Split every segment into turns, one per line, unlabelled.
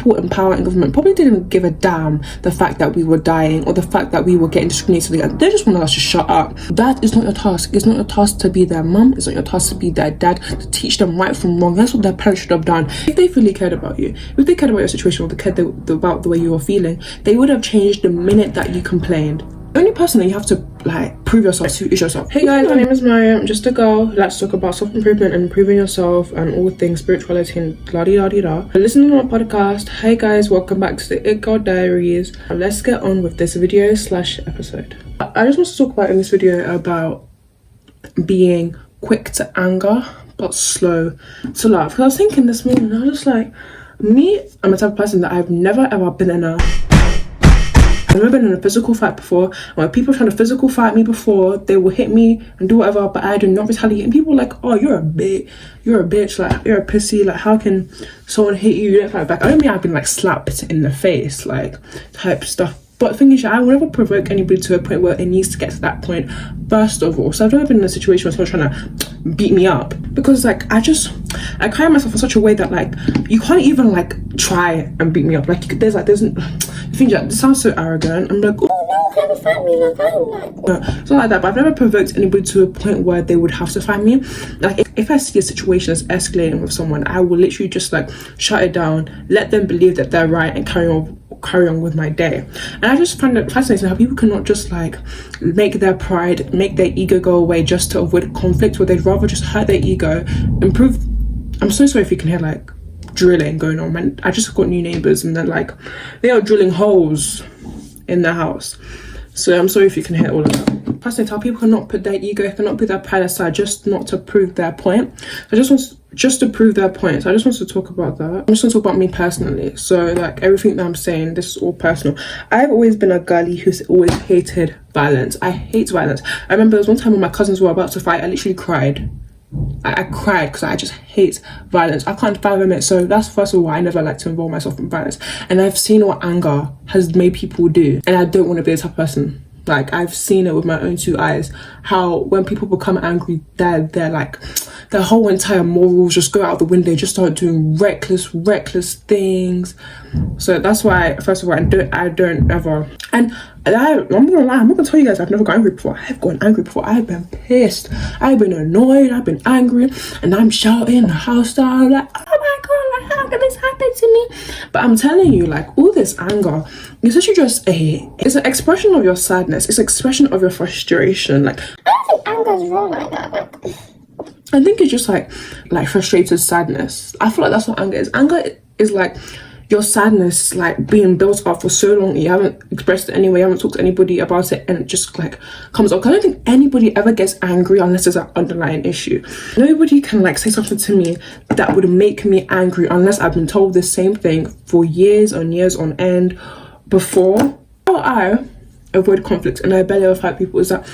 people in power and government probably didn't give a damn the fact that we were dying or the fact that we were getting discriminated. They just wanted us to shut up. That is not your task. It's not your task to be their mum. It's not your task to be their dad, to teach them right from wrong. That's what their parents should have done. If they really cared about you, if they cared about your situation, or they cared about the way you were feeling, they would have changed the minute that you complained. The only person that you have to like prove yourself to is yourself. Hey guys, my name is Mariam. I'm just a girl who likes to talk about self-improvement and improving yourself and all things spirituality and la-di-da-di-da. Listening to my podcast. Hey guys, welcome back to the It Girl Diaries. Let's get on with this video / episode. I just want to talk about in this video about being quick to anger but slow to love. Because I was thinking this morning, I was just like, me, I'm the type of person that I've never ever been in I've never been in a physical fight before. When people are trying to physical fight me before, they will hit me and do whatever, but I do not retaliate. And people are like, oh, you're a bitch, like, you're a pissy, like, how can someone hit you? You don't fight back. I don't mean I've been, like, slapped in the face, like, type stuff. But the thing is, I will never provoke anybody to a point where it needs to get to that point, first of all. So I've never been in a situation where someone's trying to beat me up. Because, like, I carry myself in such a way that, like, you can't even, like, try and beat me up. Like, there's things like, this sounds so arrogant. I'm like, oh, no, can't fight me, like, no, it's not like that. But I've never provoked anybody to a point where they would have to fight me. Like, if I see a situation that's escalating with someone, I will literally just, like, shut it down, let them believe that they're right, and carry on with my day. And I just find it fascinating how people cannot just like make their pride, make their ego go away just to avoid conflict, where they'd rather just hurt their ego, improve. I'm so sorry if you can hear like drilling going on. Man, I just got new neighbors and they're like, they are drilling holes in their house. So I'm sorry if you can hear all of that. Fascinating how people cannot put their ego, cannot put their pride aside just not to prove their point. Just to prove their point. So I just want to talk about that. I'm just going to talk about me personally. So like everything that I'm saying, this is all personal. I've always been a girlie who's always hated violence. I hate violence. I remember there was one time when my cousins were about to fight, I literally cried. I cried because I just hate violence. I can't fathom it. So that's first of all why I never like to involve myself in violence. And I've seen what anger has made people do. And I don't want to be the type of person. Like, I've seen it with my own two eyes, how when people become angry, they're like, their whole entire morals just go out the window, just start doing reckless things. So that's why, first of all, I don't ever, and I'm gonna lie, I'm not gonna tell you guys I've never got angry before. I've gotten angry before. I've been pissed, I've been annoyed, I've been angry, and I'm shouting the house down like, oh my god, how can this happen to me? But I'm telling you, like, all this anger, it's actually just it's an expression of your sadness. It's an expression of your frustration. Like, I don't think anger is wrong like that. Like, I think it's just like frustrated sadness. I feel like that's what anger is. Anger is like your sadness, like being built up for so long, you haven't expressed it anyway, you haven't talked to anybody about it, and it just like comes up. I don't think anybody ever gets angry unless there's an underlying issue. Nobody can like say something to me that would make me angry unless I've been told the same thing for years on end before. How I avoid conflict and I barely ever fight people is that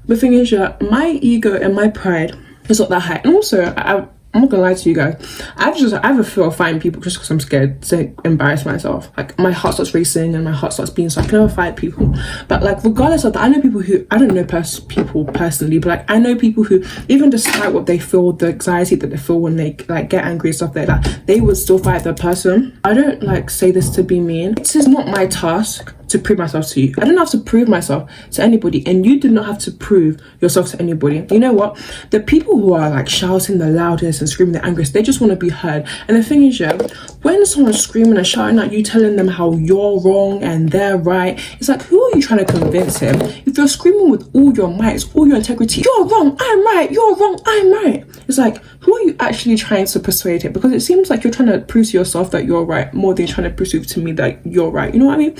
the thing is, yeah, my ego and my pride is not that high. And also, I'm not gonna lie to you guys, I have a fear of fighting people just because I'm scared to embarrass myself. Like, my heart starts racing and my heart starts beating, so I can never fight people. But like, regardless of that, I know people who, I don't know people personally, but like, I know people who, even despite what they feel, the anxiety that they feel when they like get angry and stuff like that, they would still fight the person. I don't like say this to be mean. This is not my task to prove myself to you. I don't have to prove myself to anybody, and you do not have to prove yourself to anybody. You know what? The people who are like shouting the loudest and screaming the angriest, they just want to be heard. And the thing is, yeah, when someone's screaming and shouting at you, telling them how you're wrong and they're right, it's like, who are you trying to convince him? If you're screaming with all your might, all your integrity, you're wrong, I'm right, you're wrong, I'm right. It's like, who are you actually trying to persuade him? Because it seems like you're trying to prove to yourself that you're right more than you're trying to prove to me that you're right. You know what I mean?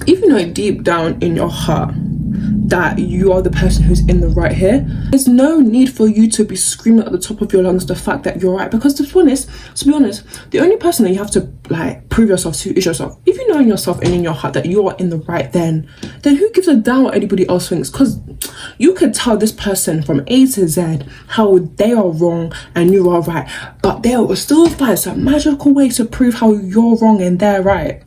If you know deep down in your heart that you are the person who's in the right here, there's no need for you to be screaming at the top of your lungs the fact that you're right. Because to be honest, the only person that you have to like prove yourself to is yourself. If you know in yourself and in your heart that you are in the right, then who gives a damn what anybody else thinks? Because you could tell this person from A to Z how they are wrong and you are right, but they will still find some magical way to prove how you're wrong and they're right.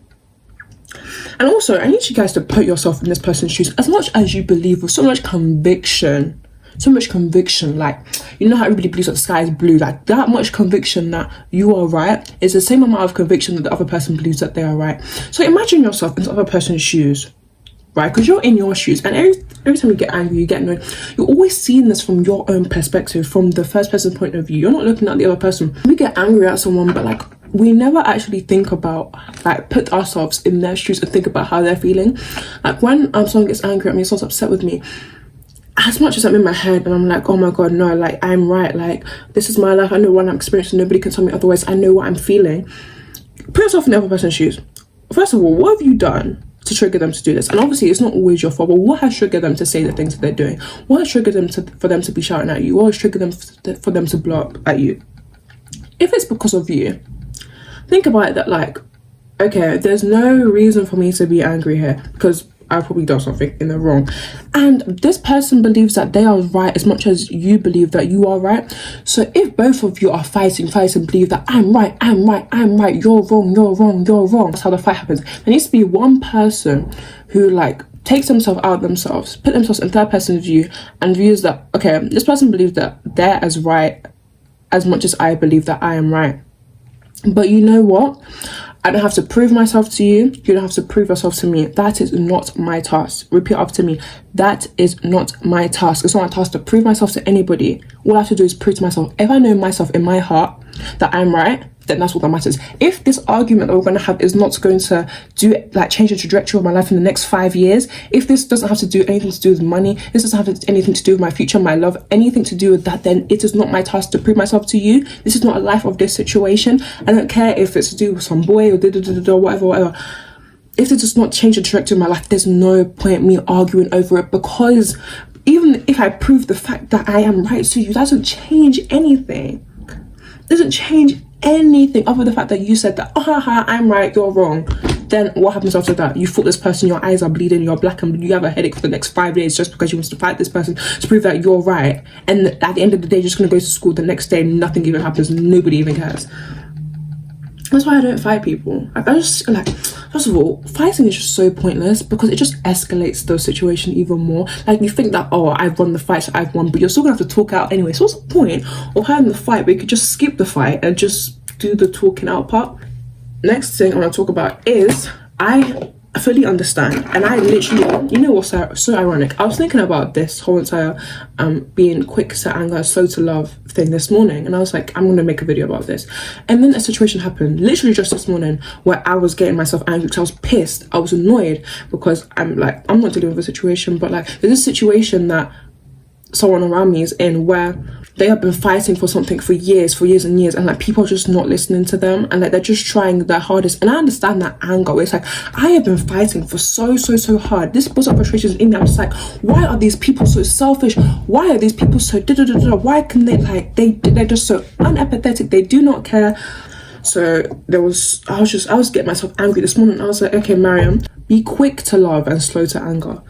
And also, I need you guys to put yourself in this person's shoes as much as you believe with so much conviction so much conviction, like, you know how everybody believes that the sky is blue, like that much conviction that you are right is the same amount of conviction that the other person believes that they are right. So imagine yourself in the other person's shoes, right? Because you're in your shoes, and every time you get angry, you get annoyed, you're always seeing this from your own perspective, from the first person's point of view. You're not looking at the other person. We get angry at someone, but like, we never actually think about, like, put ourselves in their shoes and think about how they're feeling. Like, when someone gets angry at me, someone's upset with me, as much as I'm in my head and I'm like, oh my god, no, like, I'm right, like, this is my life, I know what I'm experiencing, nobody can tell me otherwise, I know what I'm feeling. Put yourself in the other person's shoes. First of all, what have you done to trigger them to do this? And obviously it's not always your fault, but what has triggered them to say the things that they're doing? What has triggered them for them to be shouting at you? What has triggered them for them to blow up at you? If it's because of you, think about it that, like, okay, there's no reason for me to be angry here because I probably done something in the wrong, and this person believes that they are right as much as you believe that you are right. So if both of you are fighting, believe that I'm right, you're wrong, that's how the fight happens. There needs to be one person who, like, takes themselves out of themselves, put themselves in third person view, and views that, okay, this person believes that they're as right as much as I believe that I am right. But you know what? I don't have to prove myself to you. You don't have to prove yourself to me. That is not my task. Repeat after me. That is not my task. It's not my task to prove myself to anybody. All I have to do is prove to myself. If I know myself in my heart that I'm right, then that's what that matters. If this argument that we're going to have is not going to change the trajectory of my life in the next 5 years, if this doesn't have to do anything to do with money, this doesn't have anything to do with my future, my love, anything to do with that, then it is not my task to prove myself to you. This is not a life of this situation. I don't care if it's to do with some boy or whatever. If it does not change the trajectory of my life, there's no point me arguing over it, because even if I prove the fact that I am right to you, that doesn't change anything. It doesn't change anything other than the fact that you said that, I'm right, you're wrong. Then what happens after that? You fought this person, your eyes are bleeding, you're black and blue, you have a headache for the next 5 days just because you want to fight this person to prove that you're right. And at the end of the day, you're just going to go to school the next day, nothing even happens, nobody even cares. That's why I don't fight people. I just, like, first of all, fighting is just so pointless because it just escalates the situation even more. Like, you think that, oh, I've won the fight, so I've won, but you're still gonna have to talk out anyway. So what's the point of having the fight where you could just skip the fight and just do the talking out part? Next thing I want to talk about is I fully understand, and I literally, you know what's so ironic? I was thinking about this whole entire being quick to anger, slow to love thing this morning, and I was like, I'm gonna make a video about this. And then a situation happened literally just this morning where I was getting myself angry because I was pissed, I was annoyed, because I'm not dealing with a situation, but like, there's a situation that someone around me is in where they have been fighting for something for years and years, and like, people are just not listening to them, and like, they're just trying their hardest. And I understand that anger. It's like, I have been fighting for so hard. This builds up frustrations in me. I'm just like, why are these people so selfish? Why are these people so why can they, like, they're just so unempathetic, they do not care. So I was getting myself angry this morning. I was like, okay, Mariam, be quick to love and slow to anger.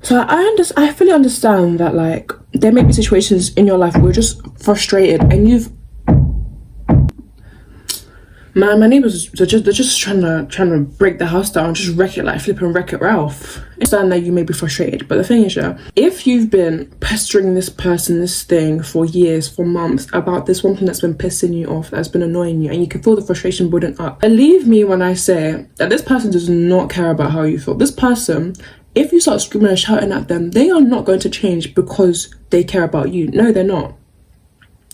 So I fully understand that, like, there may be situations in your life where you're just frustrated and my neighbors, they're just trying to break the house down, just wreck it, like flipping Wreck-It Ralph. I understand that you may be frustrated, but the thing is, yeah, if you've been pestering this person, this thing for years, for months, about this one thing that's been pissing you off, that's been annoying you, and you can feel the frustration building up, believe me when I say that this person does not care about how you feel. This person, if you start screaming and shouting at them, they are not going to change because they care about you. No, they're not.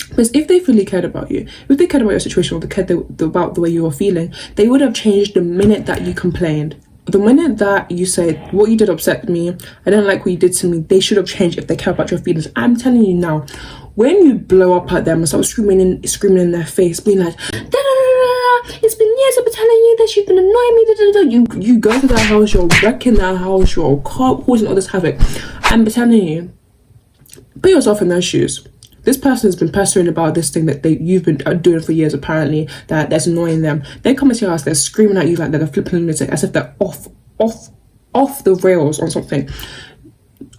Because if they fully cared about you, if they cared about your situation, or they cared about the way you were feeling, they would have changed the minute that you complained. The minute that you said, what you did upset me, I don't like what you did to me, they should have changed if they care about your feelings. I'm telling you now, when you blow up at them and start screaming in their face, being like, it's been years I've been telling you this, you've been annoying me, you go to their house, you're wrecking their house, you're causing all this havoc. I'm telling you, put yourself in their shoes. This person has been pestering about this thing that you've been doing for years, apparently, that's annoying them. They come into your house, they're screaming at you like they're flipping lunatic, as if they're off the rails on something.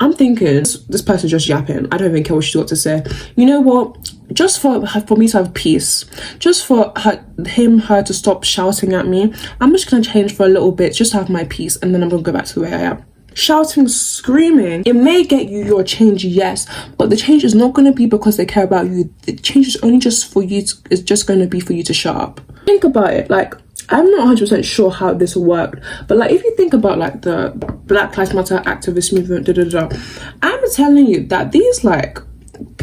I'm thinking, this person's just yapping. I don't even care what she's got to say. You know what? Just for me to have peace, just for her to stop shouting at me, I'm just going to change for a little bit, just to have my peace, and then I'm going to go back to the way I am. shouting, screaming, it may get you your change, yes, but the change is not going to be because they care about you. The change is only just for you it's just going to be for you to shut up. Think about it. Like, I'm not 100% sure how this worked, but like, if you think about like the Black Lives Matter activist movement, I'm telling you that these like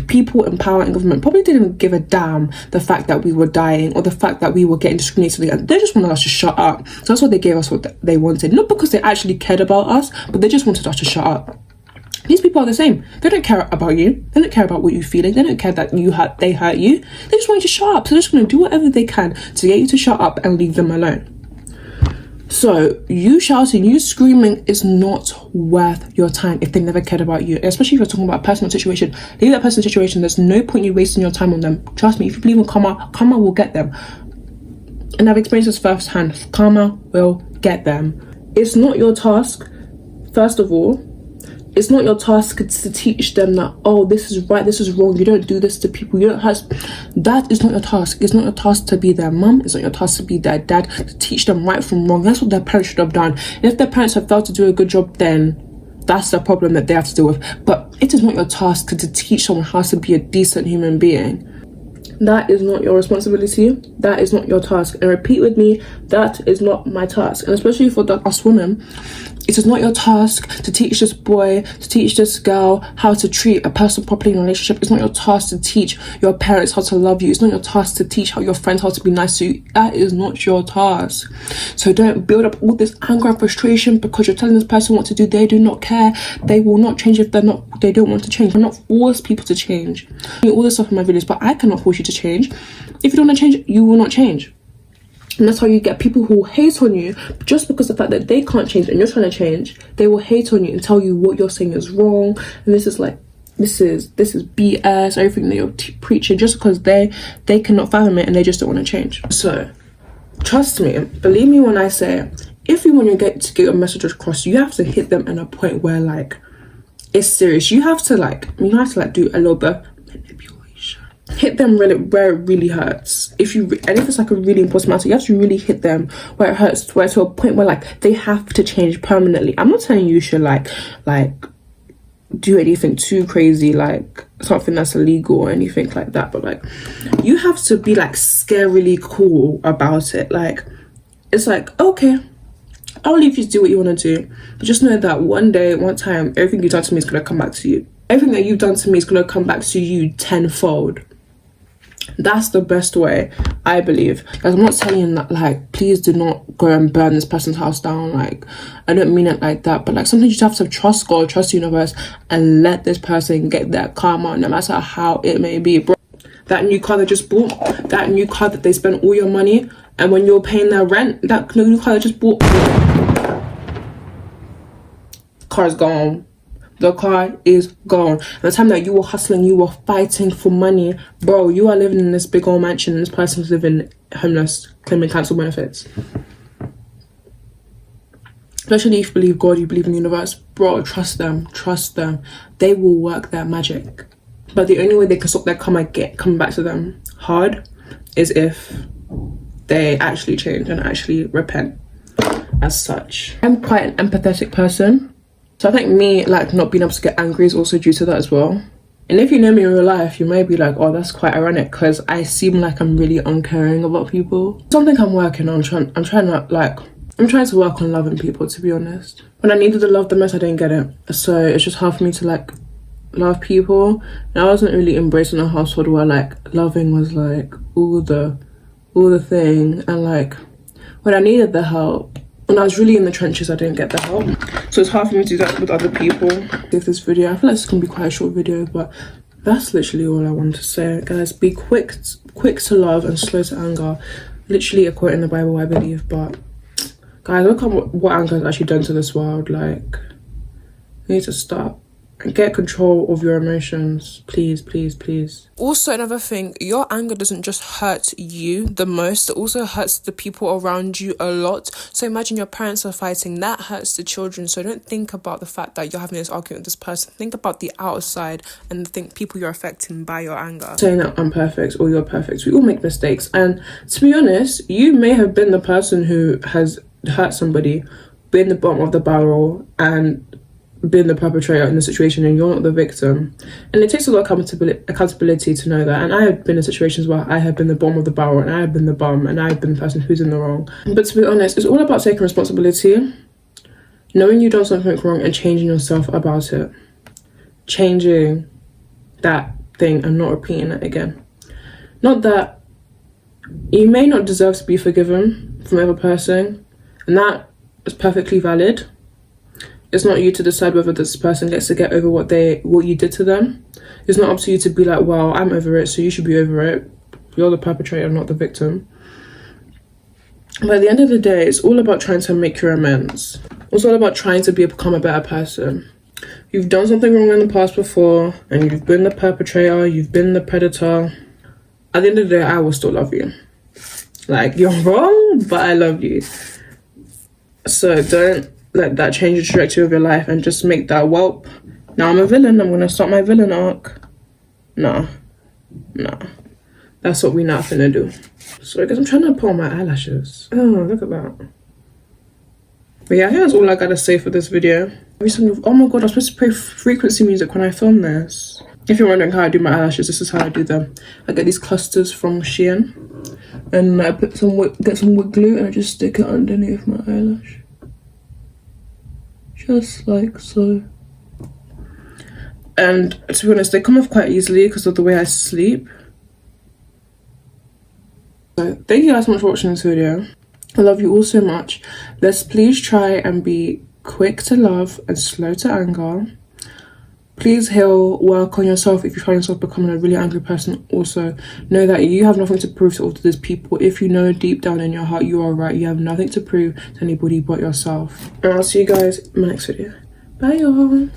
people in power and government probably didn't give a damn the fact that we were dying or the fact that we were getting discriminated. They just wanted us to shut up. So that's why they gave us what they wanted, not because they actually cared about us, but they just wanted us to shut up. These people are the same. They don't care about you. They don't care about what you're feeling. They don't care that they hurt you. They just want you to shut up. So they're just going to do whatever they can to get you to shut up and leave them alone. So you shouting, you screaming is not worth your time if they never cared about you. Especially if you're talking about a personal situation. Leave that personal situation. There's no point you wasting your time on them. Trust me, if you believe in karma will get them. And I've experienced this firsthand. Karma will get them. It's not your task, first of all. It's not your task to teach them that, oh, this is right, this is wrong, you don't do this to people, you don't have... That is not your task. It's not your task to be their mum. It's not your task to be their dad, to teach them right from wrong. That's what their parents should have done. And if their parents have failed to do a good job, then that's the problem that they have to deal with. But it is not your task to teach someone how to be a decent human being. That is not your responsibility. That is not your task. And repeat with me, that is not my task. And especially for us women, it is not your task to teach this boy, to teach this girl how to treat a person properly in a relationship. It's not your task to teach your parents how to love you. It's not your task to teach your friends how to be nice to you. That is not your task. So don't build up all this anger and frustration because you're telling this person what to do. They do not care. They will not change if they don't want to change. I'm not force people to change. I do all this stuff in my videos, but I cannot force you to change. If you don't want to change, you will not change. And that's how you get people who hate on you just because of the fact that they can't change and you're trying to change. They will hate on you and tell you what you're saying is wrong, and this is BS, everything that you're preaching, just because they cannot fathom it and they just don't want to change. So trust me, believe me when I say, if you want to get your message across, you have to hit them in a point where like it's serious. You have to do a little bit of manipulation. Hit them really where it really hurts. If it's like a really important matter, you have to really hit them where it hurts, where to a point where like they have to change permanently. I'm not saying you should like do anything too crazy, like something that's illegal or anything like that, but like you have to be like scarily cool about it. Like it's like, okay, I'll leave you to do what you want to do, but just know that one day, one time, everything you've done to me is going to come back to you. Everything that you've done to me is going to come back to you tenfold. That's the best way, I believe. Like, I'm not saying that like please do not go and burn this person's house down. Like, I don't mean it like that, but like sometimes you just have to trust God, trust the universe, and let this person get their karma, no matter how it may be. Bro, that new car they just bought, that new car that they spent all your money, and when you're paying their rent, that new car they just bought, car's gone. The car is gone. And the time that you were hustling, you were fighting for money, bro, you are living in this big old mansion and this person's living homeless, claiming council benefits. Especially if you believe God, you believe in the universe, bro, trust them. They will work their magic. But the only way they can stop their karma coming back to them hard is if they actually change and actually repent as such. I'm quite an empathetic person. So I think me like not being able to get angry is also due to that as well. And if you know me in real life, you may be like, oh, that's quite ironic because I seem like I'm really uncaring about people. Something I'm working on. I'm trying to work on loving people, to be honest. When I needed the love the most, I didn't get it. So it's just hard for me to like love people. And I wasn't really embracing a household where like loving was like all the thing. And like when I needed the help, when I was really in the trenches, I didn't get the help. So it's hard for me to do that with other people. With this video, I feel like it's gonna be quite a short video, but that's literally all I want to say. Guys, be quick to love and slow to anger. Literally a quote in the Bible, I believe. But guys, look at what anger has actually done to this world. Like, we need to stop and get control of your emotions, please. Also, another thing, your anger doesn't just hurt you the most, it also hurts the people around you a lot. So imagine your parents are fighting, that hurts the children. So don't think about the fact that you're having this argument with this person. Think about the outside and think people you're affecting by your anger. Saying that I'm perfect or you're perfect, we all make mistakes, and to be honest, you may have been the person who has hurt somebody, been the bottom of the barrel and been the perpetrator in the situation, and you're not the victim. And it takes a lot of accountability to know that. And I have been in situations where I have been the bottom of the barrel, and I have been the bum, and I have been the person who's in the wrong. But to be honest, it's all about taking responsibility, knowing you've done something wrong and changing yourself about it, changing that thing and not repeating it again. Not that you may not deserve to be forgiven from every person, and that is perfectly valid. It's not you to decide whether this person gets to get over what you did to them. It's not up to you to be like, well, I'm over it, so you should be over it. You're the perpetrator, not the victim. But at the end of the day, it's all about trying to make your amends. It's all about trying to become a better person. You've done something wrong in the past before, and you've been the perpetrator, you've been the predator. At the end of the day, I will still love you. Like, you're wrong, but I love you. So don't let that change the trajectory of your life and just make that, well, now I'm a villain, I'm gonna start my villain arc. No. That's what we're not gonna do. So I guess I'm trying to pull my eyelashes. Oh, look at that. But yeah, I think that's all I gotta say for this video. Oh my god, I was supposed to play frequency music when I film this. If you're wondering how I do my eyelashes, this is how I do them. I get these clusters from Shein, and I get some wood glue, and I just stick it underneath my eyelash. Just like so. And to be honest, they come off quite easily because of the way I sleep. So thank you guys so much for watching this video. I love you all so much. Let's please try and be quick to love and slow to anger. Please heal, work on yourself if you find yourself becoming a really angry person. Also, know that you have nothing to prove to all of these people. If you know deep down in your heart you are right, you have nothing to prove to anybody but yourself. And I'll see you guys in my next video. Bye, y'all.